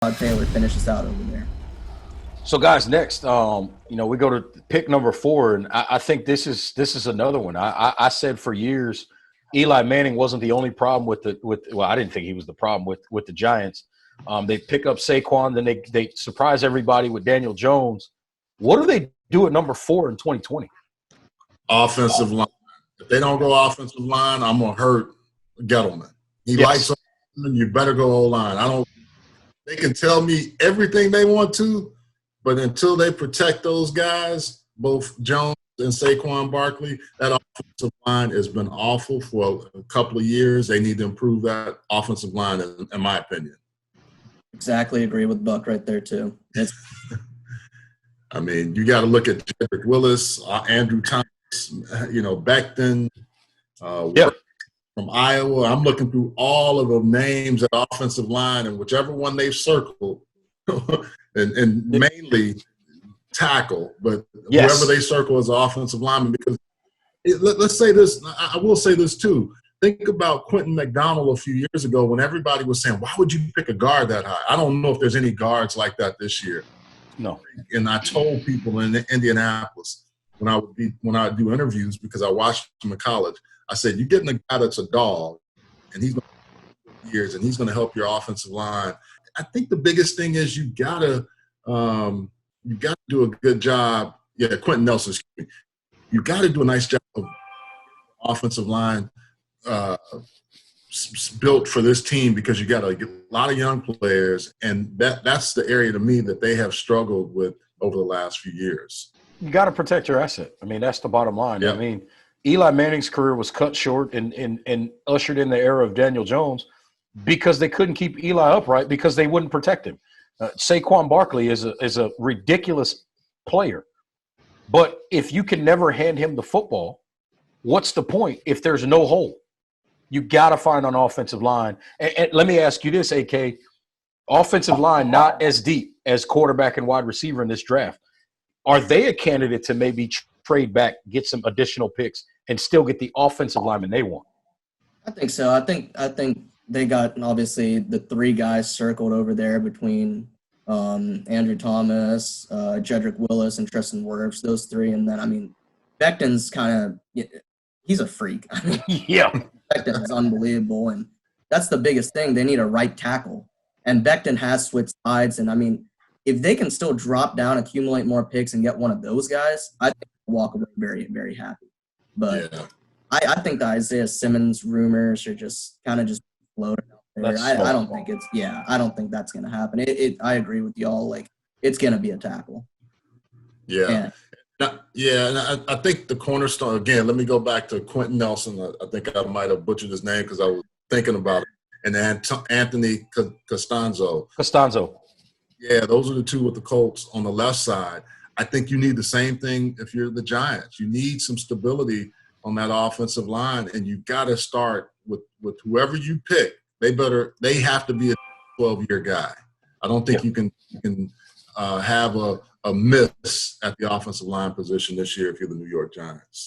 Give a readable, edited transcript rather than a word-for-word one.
Taylor finishes out over there. So, guys, next, we go to pick number 4, and I think this is another one. I said for years, Eli Manning wasn't the only problem well, I didn't think he was the problem with the Giants. They pick up Saquon, then they surprise everybody with Daniel Jones. What do they do at number 4 in 2020? Offensive line. If they don't go offensive line, I'm gonna hurt Gettleman. He likes them. You better go O-line. They can tell me everything they want to, but until they protect those guys, both Jones and Saquon Barkley, that offensive line has been awful for a couple of years. They need to improve that offensive line, in my opinion. Exactly, agree with Buck right there too. I mean, you got to look at Jedrick Willis, Andrew Thomas, Becton, from Iowa. I'm looking through all of the names at offensive line, and whichever one they've circled, and mainly tackle, but whoever they circle as offensive lineman. Because let's say this, I will say this too. Think about Quentin McDonald a few years ago when everybody was saying, why would you pick a guard that high? I don't know if there's any guards like that this year. No. And I told people in Indianapolis when I do interviews, because I watched him in college, I said, you're getting a guy that's a dog, and he's going to years, and he's going to help your offensive line. I think the biggest thing is you gotta do a good job. Yeah, Quentin Nelson. You got to do a nice job of offensive line built for this team, because you got a lot of young players, and that's the area to me that they have struggled with over the last few years. You got to protect your asset. I mean, that's the bottom line. Yep. I mean, Eli Manning's career was cut short and ushered in the era of Daniel Jones because they couldn't keep Eli upright because they wouldn't protect him. Saquon Barkley is a ridiculous player, but if you can never hand him the football, what's the point if there's no hole? You got to find an offensive line. And let me ask you this, AK. Offensive line not as deep as quarterback and wide receiver in this draft. Are they a candidate to maybe trade back, get some additional picks, and still get the offensive lineman they want? I think so. I think they got obviously the 3 guys circled over there between Andrew Thomas, Jedrick Willis, and Tristan Wirfs. Those 3, and then I mean, Becton's kind of he's a freak. I mean, yeah, Becton is unbelievable, and that's the biggest thing. They need a right tackle, and Becton has switched sides, and I mean, if they can still drop down, accumulate more picks, and get one of those guys, I think they'll walk away very, very happy. But yeah. I think the Isaiah Simmons rumors are just floating out there. I don't think I don't think that's going to happen. I agree with y'all. Like, it's going to be a tackle. Yeah. And I think the cornerstone, again, let me go back to Quentin Nelson. I think I might have butchered his name because I was thinking about it. And Anthony Costanzo. Yeah, those are the 2 with the Colts on the left side. I think you need the same thing if you're the Giants. You need some stability on that offensive line, and you got to start with whoever you pick. They have to be a 12-year guy. I don't think you can have a miss at the offensive line position this year if you're the New York Giants.